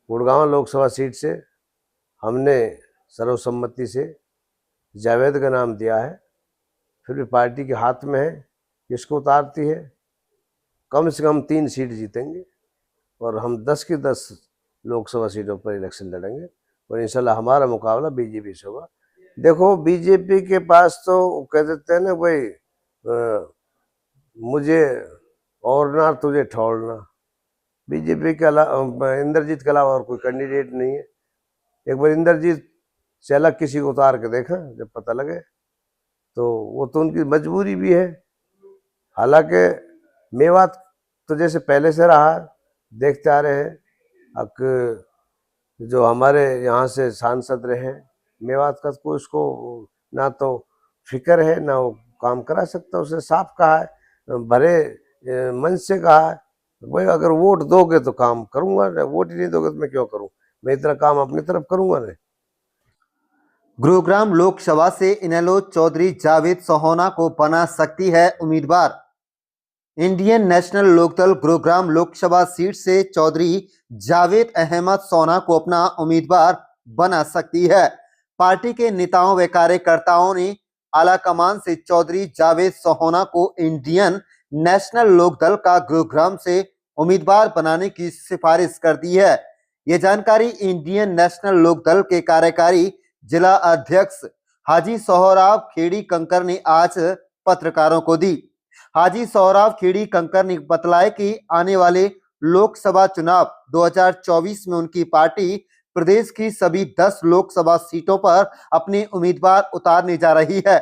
Gurgaon Lok Sabha seat से हमने सर्वसम्मति से जावेद का नाम दिया है। फिर भी पार्टी के हाथ में है, किसको उतारती है। कम से कम 3 सीट जीतेंगे और हम 10 की 10 लोकसभा सीटों पर इलेक्शन लड़ेंगे और इंशाल्लाह हमारा मुकाबला बीजेपी से होगा। देखो, बीजेपी के पास तो कह देते हैं ना भाई, मुझे और ना तुझे ठोड़ना। बीजेपी के अलावा, इंद्रजीत के अलावा और कोई कैंडिडेट नहीं है। एक बार इंद्रजीत से अलग किसी को उतार के देखा, जब पता लगे तो वो तो उनकी मजबूरी भी है। हालांकि मेवात तो जैसे पहले से रहा, देखते आ रहे हैं। अब जो हमारे यहाँ से सांसद रहे, मेवात का कोई उसको ना तो फिक्र है ना वो काम करा सकता। उसने साफ कहा है, भरे मन से कहा है, भाई अगर वोट दोगे तो काम करूंगा, वोट ही नहीं दोगे तो मैं क्यों करूं, मैं इतना काम अपनी तरफ करूंगा नहीं। गुरुग्राम लोकसभा से इनेलो चौधरी जावेद सोहोना को बना सकती है उम्मीदवार। Indian National Lokdal Gurugram Lok Sabha seat से चौधरी जावेद अहमद सोना को अपना उम्मीदवार बना सकती है। पार्टी के नेताओं व कार्यकर्ताओं ने आलाकमान से चौधरी जावेद सोहोना को इंडियन नेशनल लोकदल का गुरुग्राम से उम्मीदवार बनाने की सिफारिश कर दी है। ये जानकारी इंडियन नेशनल लोकदल के कार्यकारी जिला अध्यक्ष हाजी सोहराब खेड़ी कंकर ने आज पत्रकारों को दी। हाजी सोहराब खेड़ी कंकर ने बतलाया कि आने वाले लोकसभा चुनाव 2024 में उनकी पार्टी प्रदेश की सभी 10 लोकसभा सीटों पर अपने उम्मीदवार उतारने जा रही है।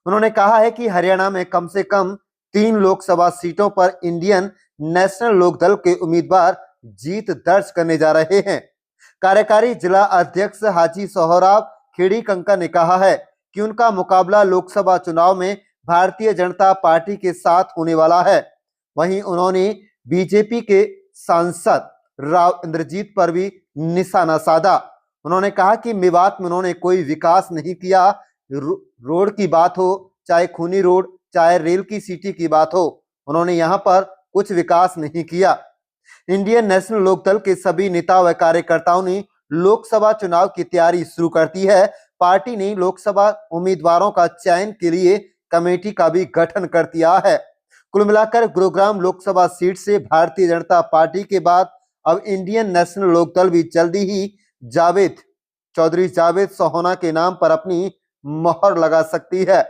उन्होंने कहा है कि हरियाणा में कम से कम 3 लोकसभा सीटों पर इंडियन नेशनल लोकदल के उम्मीदवार जीत दर्ज करने जा रहे हैं। कार्यकारी जिला अध्यक्ष हाजी सोहराब खेड़ी कंकर ने कहा है कि उनका मुकाबला लोकसभा चुनाव में भारतीय जनता पार्टी के साथ होने वाला है। वहीं उन्होंने बीजेपी के सांसद राव इंद्रजीत पर भी निशाना साधा। उन्होंने कहा कि मेवात में उन्होंने कोई विकास नहीं किया। रोड की बात हो, चाहे खूनी रोड, चाहे रेल की सिटी की बात हो, उन्होंने यहां पर कुछ विकास नहीं किया। इंडियन नेशनल लोकदल के सभी नेता व कार्यकर्ताओं ने लोकसभा चुनाव की तैयारी शुरू कर दी है। पार्टी ने लोकसभा उम्मीदवारों का चयन के लिए कमेटी का भी गठन कर दिया है। कुल मिलाकर गुरुग्राम लोकसभा सीट से भारतीय जनता पार्टी के बाद अब इंडियन नेशनल लोकदल भी जल्दी ही चौधरी जावेद सोहोना के नाम पर अपनी मोहर लगा सकती है।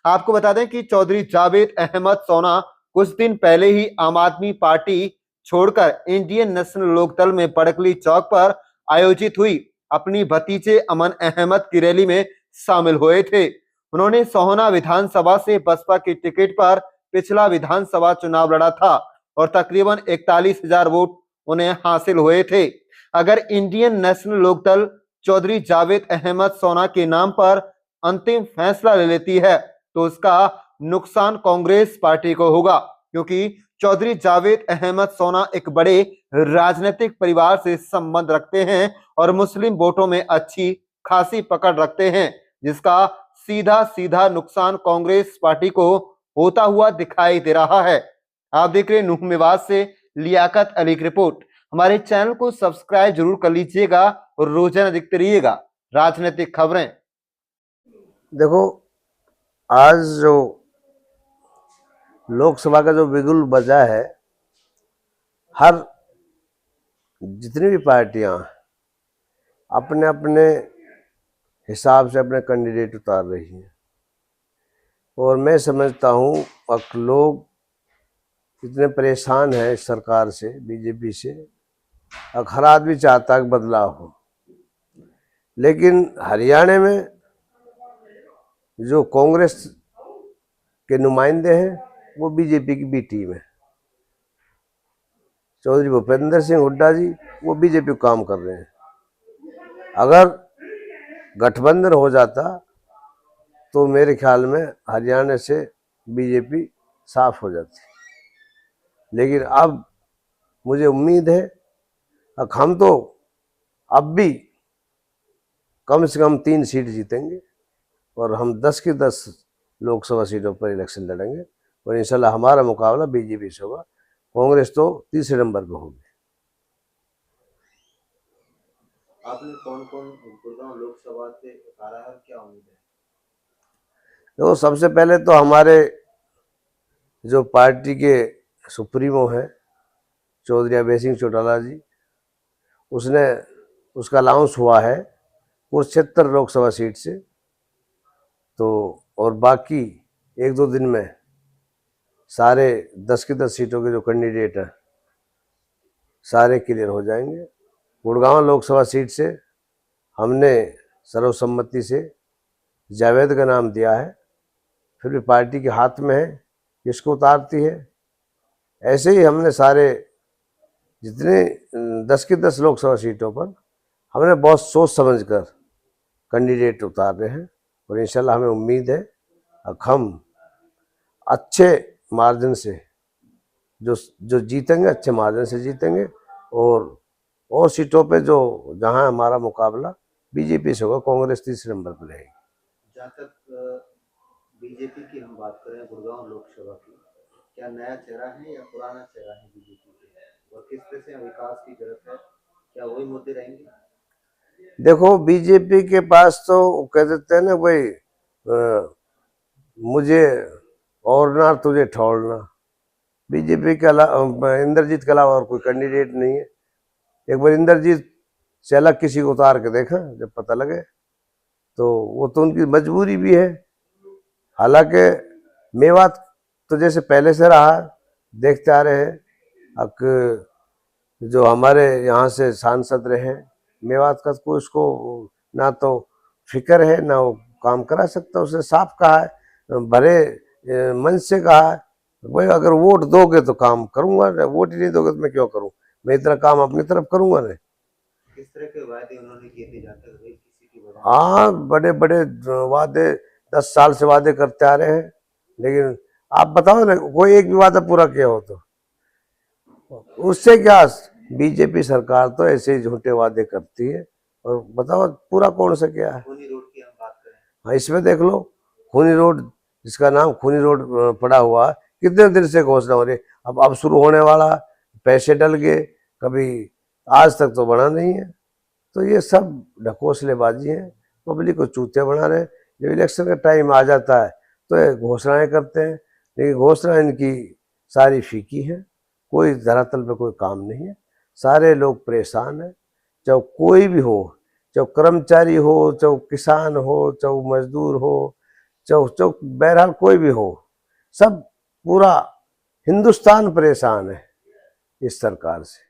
आपको बता दें कि चौधरी जावेद अहमद सोना कुछ दिन पहले ही आम आदमी पार्टी छोड़कर इंडियन नेशनल लोकदल में बड़कली चौक पर आयोजित हुई अपनी भतीजे अमन अहमद की रैली में शामिल हुए थे। उन्होंने सोहना विधानसभा से बसपा की टिकट पर पिछला विधानसभा चुनाव लड़ा था और तकरीबन 41,000 वोट उन्हें हासिल हुए थे। अगर इंडियन नेशनल लोकदल चौधरी जावेद अहमद सोना के नाम पर अंतिम फैसला ले लेती है तो उसका नुकसान कांग्रेस पार्टी को होगा, क्योंकि चौधरी जावेद अहमद सोना एक बड़े राजनीतिक परिवार से संबंध रखते हैं और मुस्लिम वोटों में अच्छी खासी पकड़ रखते हैं, जिसका सीधा सीधा नुकसान कांग्रेस पार्टी को होता हुआ दिखाई दे रहा है। आप देख रहे हैं नूह मेवात से लियाकत अली की रिपोर्ट। हमारे चैनल को सब्सक्राइब जरूर कर लीजिएगा और रोजाना देखते रहिएगा राजनीतिक खबरें। देखो, आज जो लोकसभा का जो बिगुल बजा है, हर जितनी भी पार्टियां अपने अपने हिसाब से अपने कैंडिडेट उतार रही हैं और मैं समझता हूँ अब लोग इतने परेशान हैं इस सरकार से, बीजेपी से। अब हर आदमी चाहता है कि बदलाव हो, लेकिन हरियाणा में जो कांग्रेस के नुमाइंदे हैं वो बीजेपी की बी टीम है। चौधरी भूपेंद्र सिंह हुड्डा जी वो बीजेपी को काम कर रहे हैं। अगर गठबंधन हो जाता तो मेरे ख्याल में हरियाणा से बीजेपी साफ हो जाती, लेकिन अब मुझे उम्मीद है हम तो अब भी कम से कम 3 सीट जीतेंगे और हम 10 की 10 लोकसभा सीटों पर इलेक्शन लड़ेंगे और इंशाल्लाह हमारा मुकाबला बीजेपी से होगा। कांग्रेस तो तीसरे नंबर पर होगी। आपने कौन कौन गुड़गांव लोकसभा से उतारा है और क्या उम्मीद है? तो सबसे पहले तो हमारे जो पार्टी के सुप्रीमो हैं चौधरी अभय सिंह चौटाला जी, उसने उसका अनाउंस हुआ है कुरुक्षेत्र लोकसभा सीट से। तो और बाकी एक दो दिन में सारे 10 की 10 सीटों के जो कैंडिडेट हैं सारे क्लियर हो जाएंगे। गुड़गांव लोकसभा सीट से हमने सर्वसम्मति से जावेद का नाम दिया है, फिर भी पार्टी के हाथ में है किसको उतारती है। ऐसे ही हमने सारे जितने 10 की 10 लोकसभा सीटों पर हमने बहुत सोच समझकर कैंडिडेट उतार रहे हैं और इंशाल्लाह हमें उम्मीद है हम अच्छे मार्जिन से जो जीतेंगे, अच्छे मार्जिन से जीतेंगे। और सीटों पे जो जहां हमारा मुकाबला बीजेपी से होगा, कांग्रेस तीसरे नंबर पर रहेगी। जहाँ तक बीजेपी की हम बात करें गुड़गांव लोकसभा की, क्या नया चेहरा है या पुराना चेहरा है बीजेपी के, और किस तरह से विकास की जरूरत है, क्या वही मुद्दे रहेंगे? देखो, बीजेपी के पास तो कह देते हैं ना भाई, मुझे और ना तुझे ठोड़ना। बीजेपी के अलावा इंद्रजीत के अलावा और कोई कैंडिडेट नहीं है। एक बार इंद्रजीत से अलग किसी को उतार के देखा जब पता लगे, तो वो तो उनकी मजबूरी भी है। हालांकि मेवात तो जैसे पहले से रहा, देखते आ रहे हैं। जो हमारे यहाँ से सांसद रहे मेवात का, कोई उसको ना तो फिक्र है ना वो काम करा सकता। उसने साफ कहा है, भरे मन से कहा है, भाई अगर वोट दोगे तो काम करूंगा, वोट ही नहीं दोगे तो मैं क्यों करूं, मैं इतना काम अपनी तरफ करूंगा ना। किस तरह के वादे उन्होंने किए थे जाते हुए किसी की वजह? हाँ, बड़े बड़े वादे 10 साल से वादे करते आ रहे हैं, लेकिन आप बताओ ना कोई एक भी वादा पूरा किया हो तो। उससे क्या, बीजेपी सरकार तो ऐसे ही झूठे वादे करती है, और बताओ पूरा कौन सा क्या है। खूनी रोड की हम बात करें, हाँ, इसमें देख लो, खूनी रोड, जिसका नाम खूनी रोड पड़ा हुआ, कितने दिन से घोषणा हो रही, अब शुरू होने वाला, पैसे डल गए, कभी आज तक तो बना नहीं है। तो ये सब ढकोसलेबाजी है, पब्लिक को चूतिया बना रहे हैं। जब इलेक्शन का टाइम आ जाता है तो ये घोषणाएं करते हैं, लेकिन घोषणा इनकी सारी फीकी है, कोई धरातल पे कोई काम नहीं है। सारे लोग परेशान हैं, चाहे कोई भी हो, चाहे कर्मचारी हो, चाहे किसान हो, चाहे मजदूर हो, चाहे बहरहाल कोई भी हो, सब पूरा हिंदुस्तान परेशान है इस सरकार से।